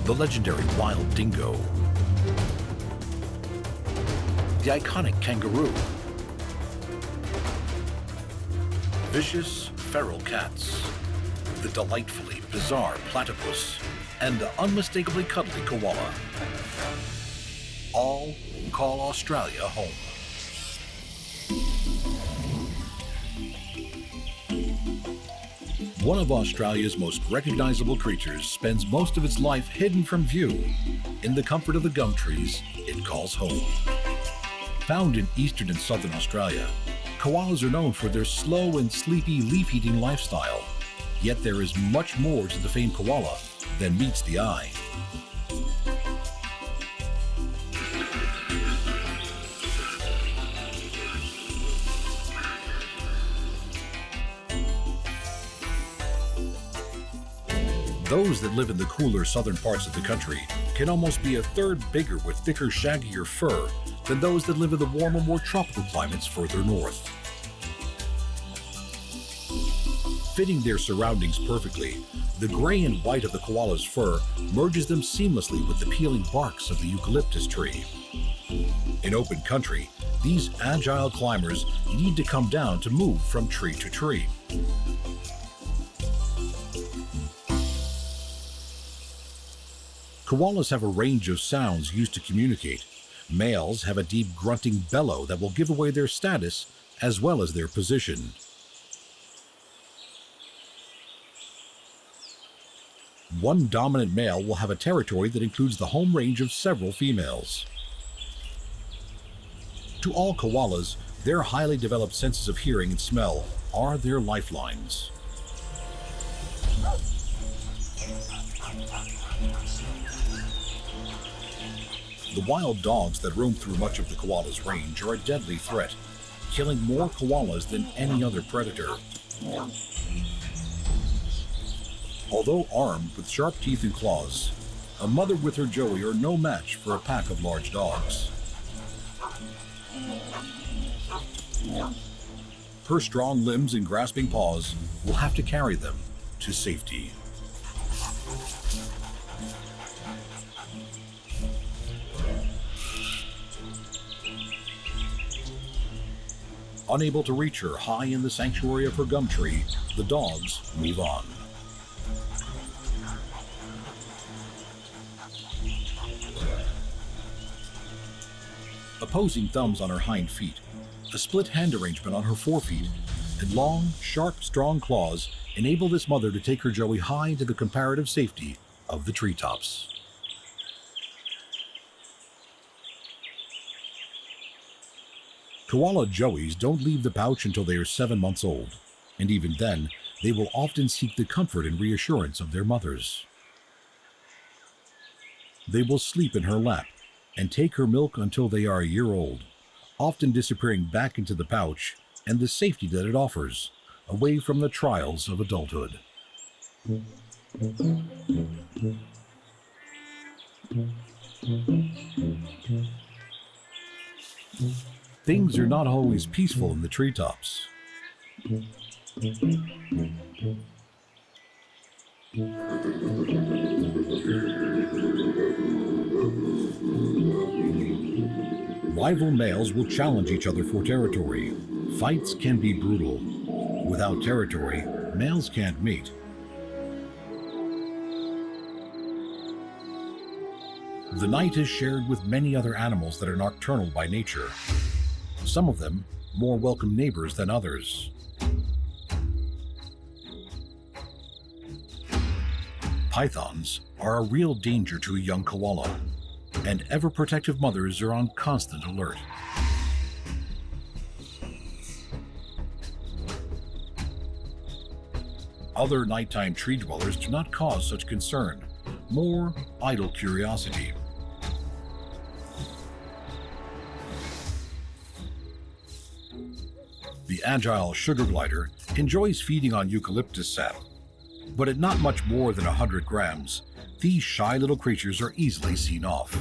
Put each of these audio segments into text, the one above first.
the legendary wild dingo, the iconic kangaroo, vicious feral cats, the delightfully bizarre platypus, and the unmistakably cuddly koala. All call Australia home. One of Australia's most recognizable creatures spends most of its life hidden from view in the comfort of the gum trees it calls home. Found in eastern and southern Australia, koalas are known for their slow and sleepy leaf-eating lifestyle. Yet there is much more to the famed koala than meets the eye. Those that live in the cooler southern parts of the country can almost be a third bigger with thicker, shaggier fur than those that live in the warmer, more tropical climates further north. Fitting their surroundings perfectly, the gray and white of the koala's fur merges them seamlessly with the peeling barks of the eucalyptus tree. In open country, these agile climbers need to come down to move from tree to tree. Koalas have a range of sounds used to communicate. Males have a deep grunting bellow that will give away their status as well as their position. One dominant male will have a territory that includes the home range of several females. To all koalas, their highly developed senses of hearing and smell are their lifelines. The wild dogs that roam through much of the koala's range are a deadly threat, killing more koalas than any other predator. Although armed with sharp teeth and claws, a mother with her joey are no match for a pack of large dogs. Her strong limbs and grasping paws will have to carry them to safety. Unable to reach her high in the sanctuary of her gum tree, the dogs move on. Opposing thumbs on her hind feet, a split hand arrangement on her forefeet, and long, sharp, strong claws enable this mother to take her joey high into the comparative safety of the treetops. Koala joeys don't leave the pouch until they are 7 months old, and even then, they will often seek the comfort and reassurance of their mothers. They will sleep in her lap and take her milk until they are a year old, often disappearing back into the pouch and the safety that it offers, away from the trials of adulthood. Things are not always peaceful in the treetops. Rival males will challenge each other for territory. Fights can be brutal. Without territory, males can't mate. The night is shared with many other animals that are nocturnal by nature. Some of them more welcome neighbors than others. Pythons are a real danger to a young koala, and ever-protective mothers are on constant alert. Other nighttime tree dwellers do not cause such concern, more idle curiosity. The agile sugar glider enjoys feeding on eucalyptus sap, but at not much more than 100 grams, these shy little creatures are easily seen off.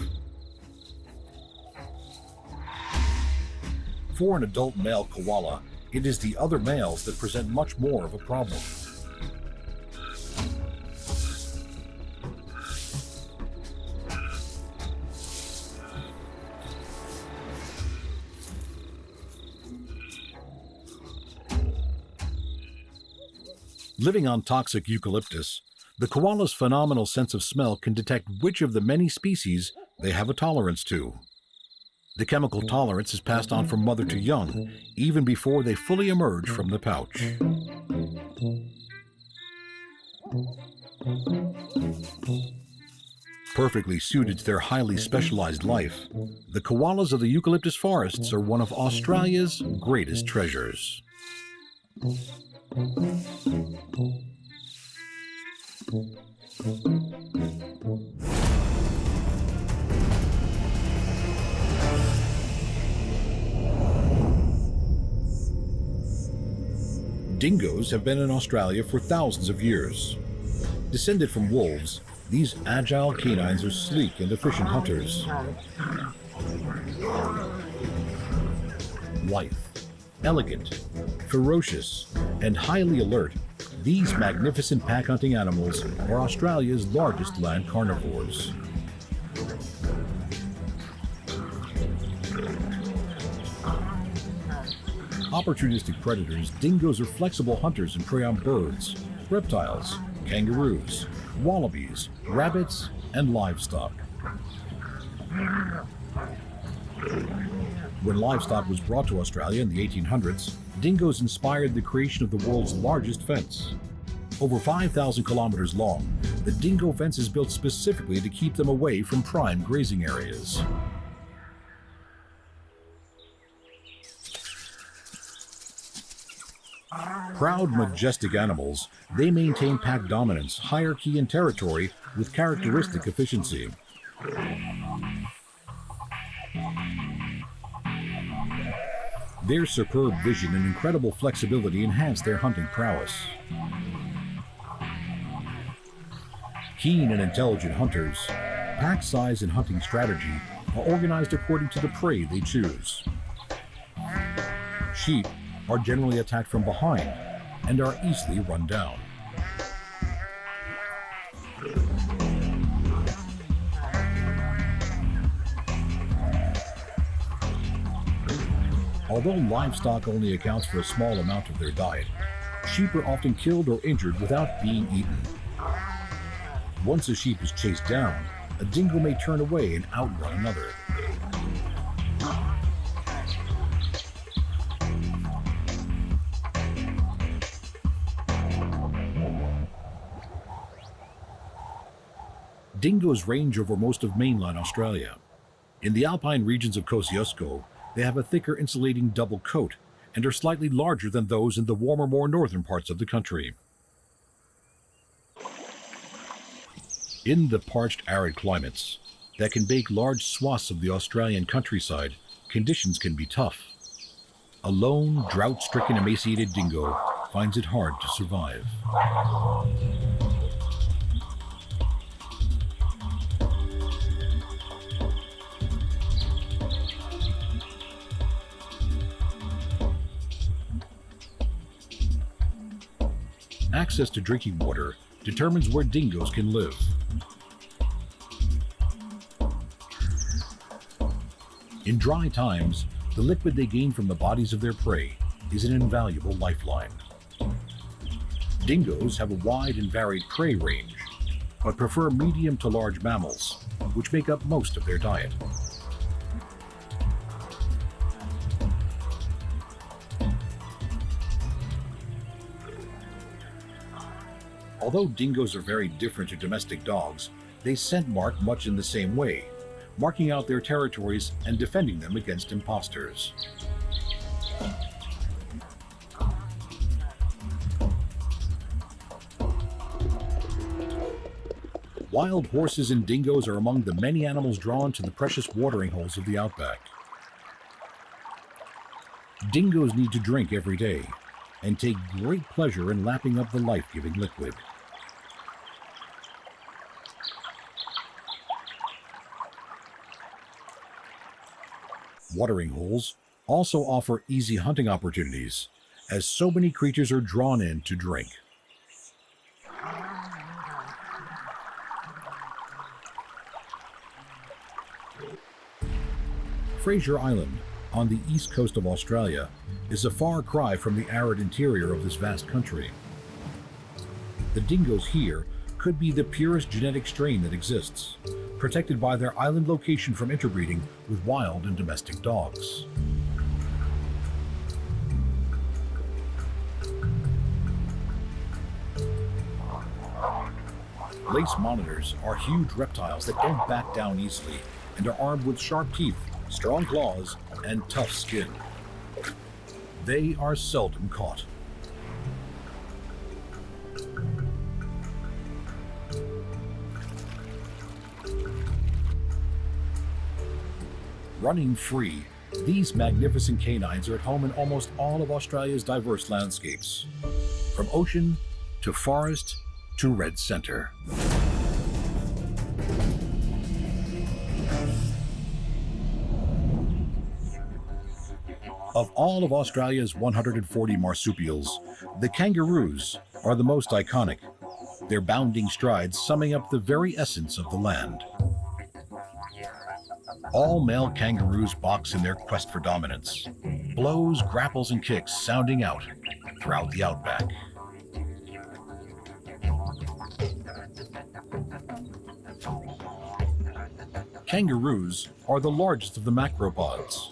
For an adult male koala, it is the other males that present much more of a problem. Living on toxic eucalyptus, the koala's phenomenal sense of smell can detect which of the many species they have a tolerance to. The chemical tolerance is passed on from mother to young, even before they fully emerge from the pouch. Perfectly suited to their highly specialized life, the koalas of the eucalyptus forests are one of Australia's greatest treasures. Dingoes have been in Australia for thousands of years. Descended from wolves, these agile canines are sleek and efficient hunters. Lithe, elegant, ferocious, and highly alert, these magnificent pack-hunting animals are Australia's largest land carnivores. Opportunistic predators, dingoes are flexible hunters and prey on birds, reptiles, kangaroos, wallabies, rabbits, and livestock. When livestock was brought to Australia in the 1800s, dingoes inspired the creation of the world's largest fence. Over 5,000 kilometers long, the dingo fence is built specifically to keep them away from prime grazing areas. Proud, majestic animals, they maintain pack dominance, hierarchy, and territory with characteristic efficiency. Their superb vision and incredible flexibility enhance their hunting prowess. Keen and intelligent hunters, pack size and hunting strategy are organized according to the prey they choose. Sheep are generally attacked from behind and are easily run down. Although livestock only accounts for a small amount of their diet, sheep are often killed or injured without being eaten. Once a sheep is chased down, a dingo may turn away and outrun another. Dingoes range over most of mainland Australia. In the alpine regions of Kosciuszko, they have a thicker insulating double coat and are slightly larger than those in the warmer, more northern parts of the country. In the parched, arid climates that can bake large swaths of the Australian countryside, conditions can be tough. A lone, drought-stricken, emaciated dingo finds it hard to survive. Access to drinking water determines where dingoes can live. In dry times, the liquid they gain from the bodies of their prey is an invaluable lifeline. Dingoes have a wide and varied prey range, but prefer medium to large mammals, which make up most of their diet. Although dingoes are very different to domestic dogs, they scent mark much in the same way, marking out their territories and defending them against imposters. Wild horses and dingoes are among the many animals drawn to the precious watering holes of the outback. Dingoes need to drink every day and take great pleasure in lapping up the life-giving liquid. Watering holes also offer easy hunting opportunities, as so many creatures are drawn in to drink. Fraser Island, on the east coast of Australia, is a far cry from the arid interior of this vast country. The dingoes here could be the purest genetic strain that exists, protected by their island location from interbreeding with wild and domestic dogs. Lace monitors are huge reptiles that don't back down easily and are armed with sharp teeth, strong claws, and tough skin. They are seldom caught. Running free, these magnificent canines are at home in almost all of Australia's diverse landscapes, from ocean to forest to red center. Of all of Australia's 140 marsupials, the kangaroos are the most iconic, their bounding strides summing up the very essence of the land. All male kangaroos box in their quest for dominance, blows, grapples, and kicks sounding out throughout the outback. Kangaroos are the largest of the macropods.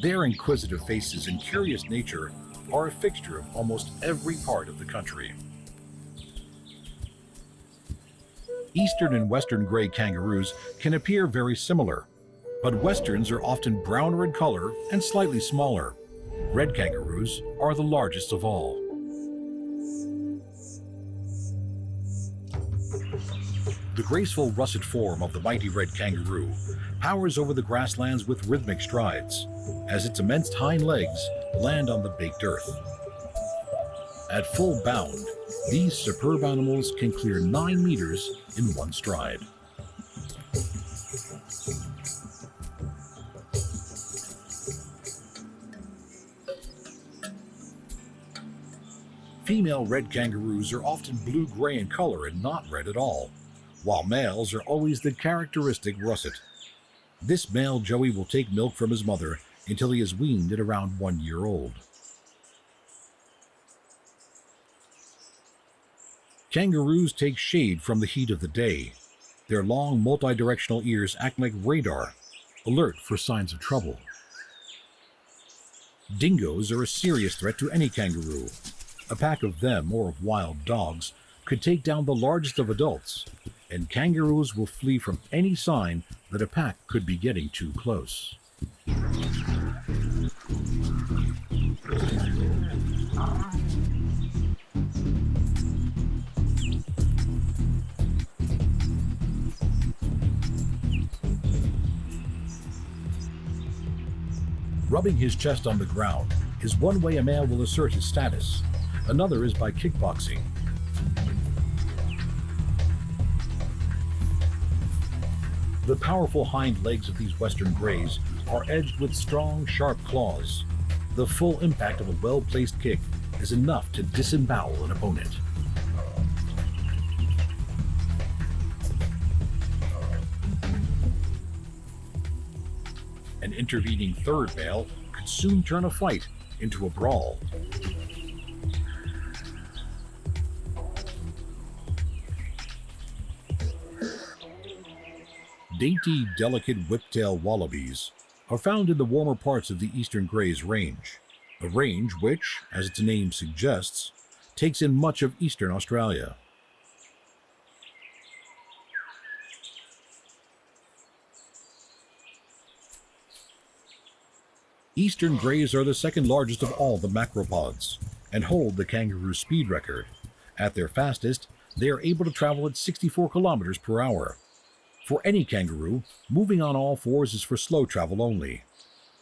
Their inquisitive faces and curious nature are a fixture of almost every part of the country. Eastern and western gray kangaroos can appear very similar, but westerns are often browner in color and slightly smaller. Red kangaroos are the largest of all. The graceful russet form of the mighty red kangaroo powers over the grasslands with rhythmic strides, as its immense hind legs land on the baked earth. At full bound, these superb animals can clear 9 meters in one stride. Female red kangaroos are often blue-gray in color and not red at all, while males are always the characteristic russet. This male joey will take milk from his mother until he is weaned at around 1 year old. Kangaroos take shade from the heat of the day. Their long, multi-directional ears act like radar, alert for signs of trouble. Dingoes are a serious threat to any kangaroo. A pack of them, or of wild dogs, could take down the largest of adults, and kangaroos will flee from any sign that a pack could be getting too close. Rubbing his chest on the ground is one way a male will assert his status. Another is by kickboxing. The powerful hind legs of these western greys are edged with strong, sharp claws. The full impact of a well-placed kick is enough to disembowel an opponent. An intervening third male could soon turn a fight into a brawl. Dainty, delicate whiptail wallabies are found in the warmer parts of the eastern greys range, a range which, as its name suggests, takes in much of eastern Australia. Eastern greys are the second largest of all the macropods and hold the kangaroo speed record. At their fastest, they are able to travel at 64 kilometers per hour. For any kangaroo, moving on all fours is for slow travel only.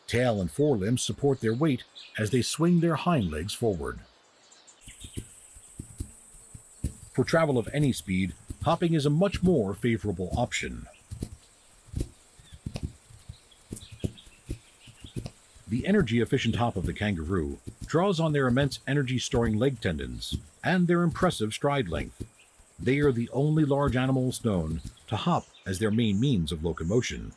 Tail and forelimbs support their weight as they swing their hind legs forward. For travel of any speed, hopping is a much more favorable option. The energy-efficient hop of the kangaroo draws on their immense energy-storing leg tendons and their impressive stride length. They are the only large animals known to hop as their main means of locomotion.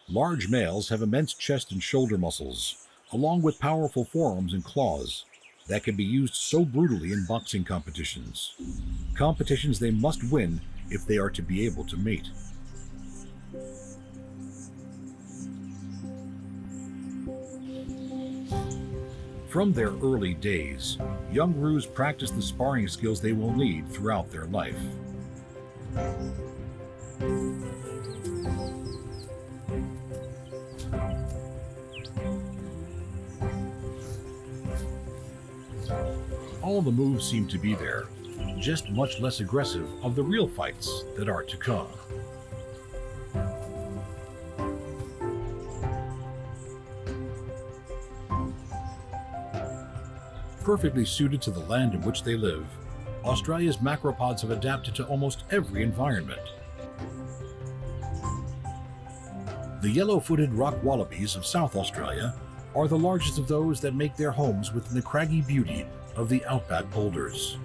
Large males have immense chest and shoulder muscles, along with powerful forearms and claws that can be used so brutally in boxing competitions. Competitions they must win if they are to be able to mate. From their early days, young roos practice the sparring skills they will need throughout their life. All the moves seem to be there, just much less aggressive of the real fights that are to come. Perfectly suited to the land in which they live, Australia's macropods have adapted to almost every environment. The yellow-footed rock wallabies of South Australia are the largest of those that make their homes within the craggy beauty of the outback boulders.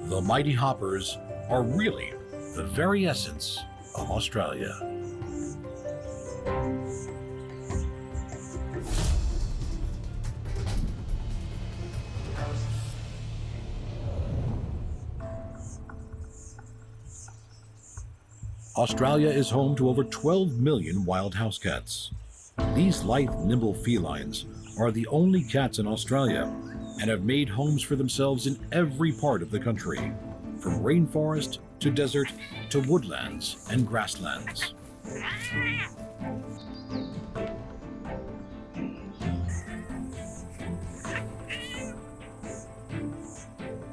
The mighty hoppers are really the very essence of Australia. Australia is home to over 12 million wild house cats. These lithe, nimble felines are the only cats in Australia and have made homes for themselves in every part of the country, from rainforest to desert to woodlands and grasslands.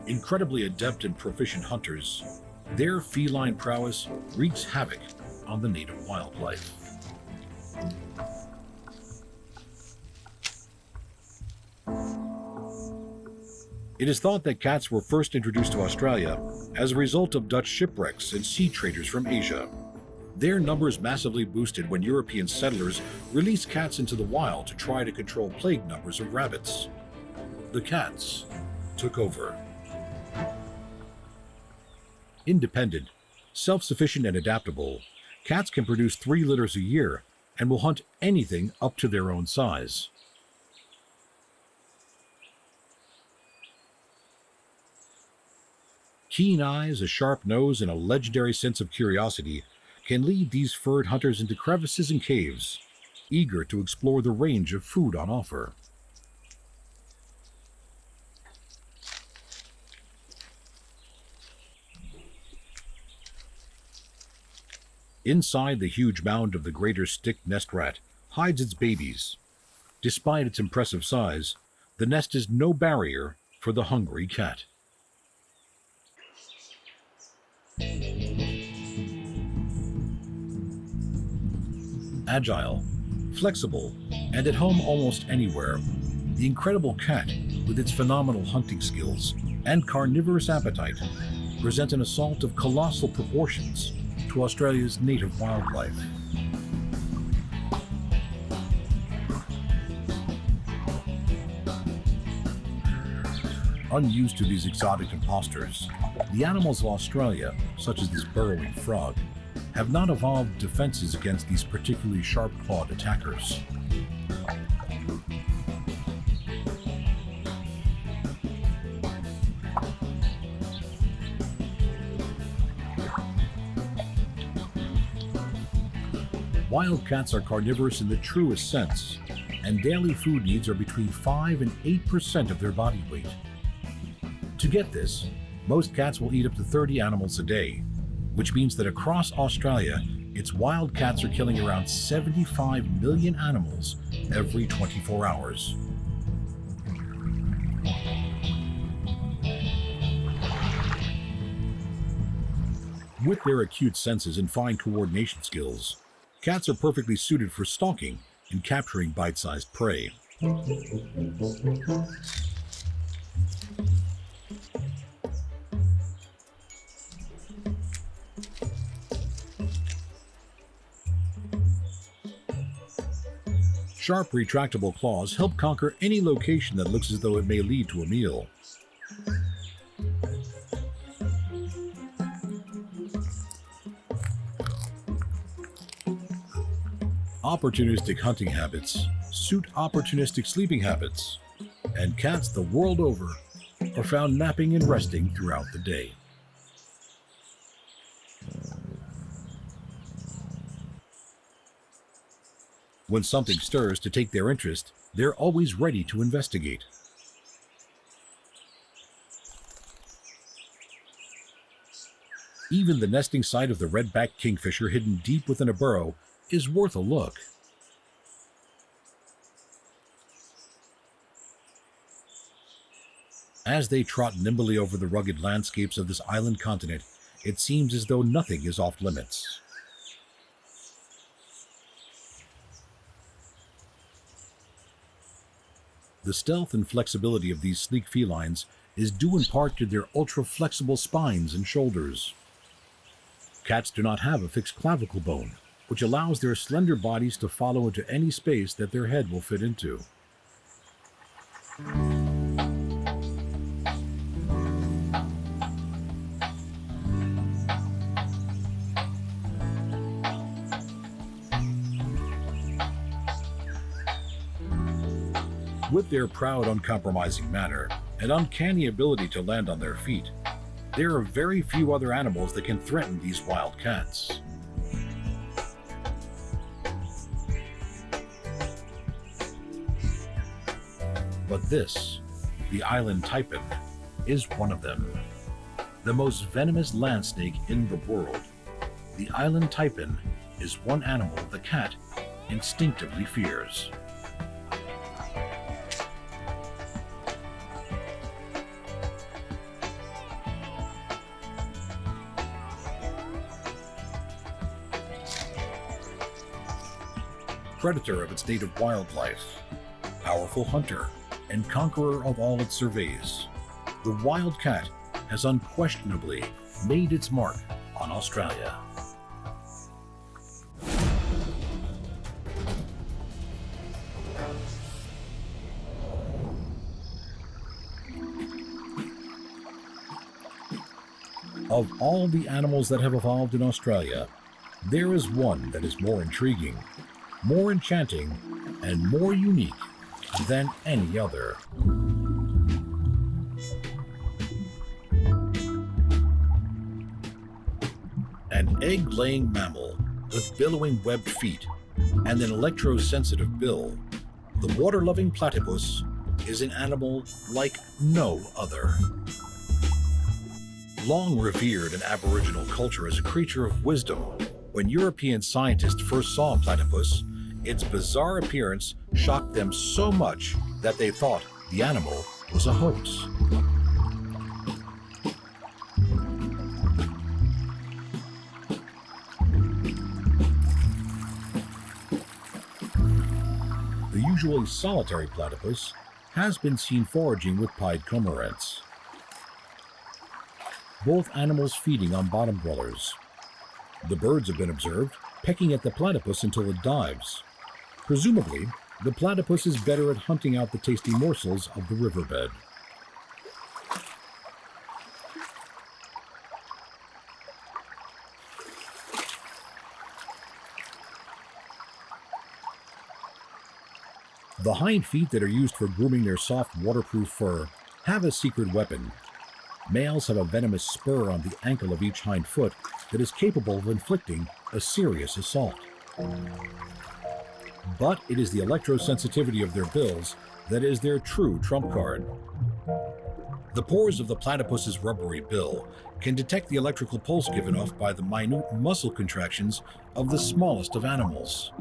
Incredibly adept and proficient hunters, their feline prowess wreaks havoc on the native wildlife. It is thought that cats were first introduced to Australia as a result of Dutch shipwrecks and sea traders from Asia. Their numbers massively boosted when European settlers released cats into the wild to try to control plague numbers of rabbits. The cats took over. Independent, self-sufficient, and adaptable, cats can produce 3 litters a year and will hunt anything up to their own size. Keen eyes, a sharp nose, and a legendary sense of curiosity can lead these furred hunters into crevices and caves, eager to explore the range of food on offer. Inside the huge mound of the greater stick nest rat hides its babies. Despite its impressive size, the nest is no barrier for the hungry cat. Agile, flexible, and at home almost anywhere, the incredible cat, with its phenomenal hunting skills and carnivorous appetite, present an assault of colossal proportions to Australia's native wildlife. Unused to these exotic imposters, the animals of Australia, such as this burrowing frog, have not evolved defenses against these particularly sharp-clawed attackers. Wildcats are carnivorous in the truest sense, and daily food needs are between 5 and 8% of their body weight. To get this, most cats will eat up to 30 animals a day, which means that across Australia, its wildcats are killing around 75 million animals every 24 hours. With their acute senses and fine coordination skills, cats are perfectly suited for stalking and capturing bite-sized prey. Sharp, retractable claws help conquer any location that looks as though it may lead to a meal. Opportunistic hunting habits suit opportunistic sleeping habits, and cats the world over are found napping and resting throughout the day. When something stirs to take their interest, they're always ready to investigate. Even the nesting site of the red-backed kingfisher hidden deep within a burrow is worth a look. As they trot nimbly over the rugged landscapes of this island continent, it seems as though nothing is off limits. The stealth and flexibility of these sleek felines is due in part to their ultra-flexible spines and shoulders. Cats do not have a fixed clavicle bone, which allows their slender bodies to follow into any space that their head will fit into. With their proud, uncompromising manner and uncanny ability to land on their feet, there are very few other animals that can threaten these wild cats. But this, the island taipan, is one of them. The most venomous land snake in the world. The island taipan is one animal the cat instinctively fears. Predator of its native wildlife, powerful hunter, and conqueror of all it surveys, the wild cat has unquestionably made its mark on Australia. Of all the animals that have evolved in Australia, there is one that is more intriguing, more enchanting, and more unique than any other. An egg-laying mammal with billowing webbed feet and an electrosensitive bill, the water-loving platypus is an animal like no other. Long revered in Aboriginal culture as a creature of wisdom, when European scientists first saw platypus, its bizarre appearance shocked them so much that they thought the animal was a hoax. The usually solitary platypus has been seen foraging with pied cormorants, both animals feeding on bottom dwellers. The birds have been observed pecking at the platypus until it dives. Presumably, the platypus is better at hunting out the tasty morsels of the riverbed. The hind feet that are used for grooming their soft, waterproof fur have a secret weapon. Males have a venomous spur on the ankle of each hind foot that is capable of inflicting a serious assault. But it is the electrosensitivity of their bills that is their true trump card. The pores of the platypus's rubbery bill can detect the electrical pulse given off by the minute muscle contractions of the smallest of animals.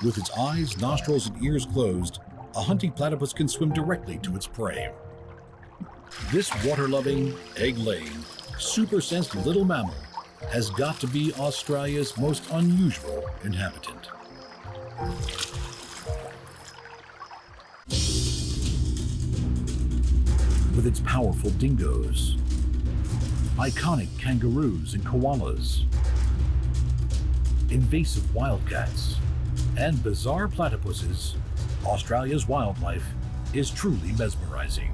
With its eyes, nostrils, and ears closed, a hunting platypus can swim directly to its prey. This water-loving, egg-laying, super-sensed little mammal has got to be Australia's most unusual inhabitant. With its powerful dingoes, iconic kangaroos and koalas, invasive wildcats, and bizarre platypuses, Australia's wildlife is truly mesmerizing.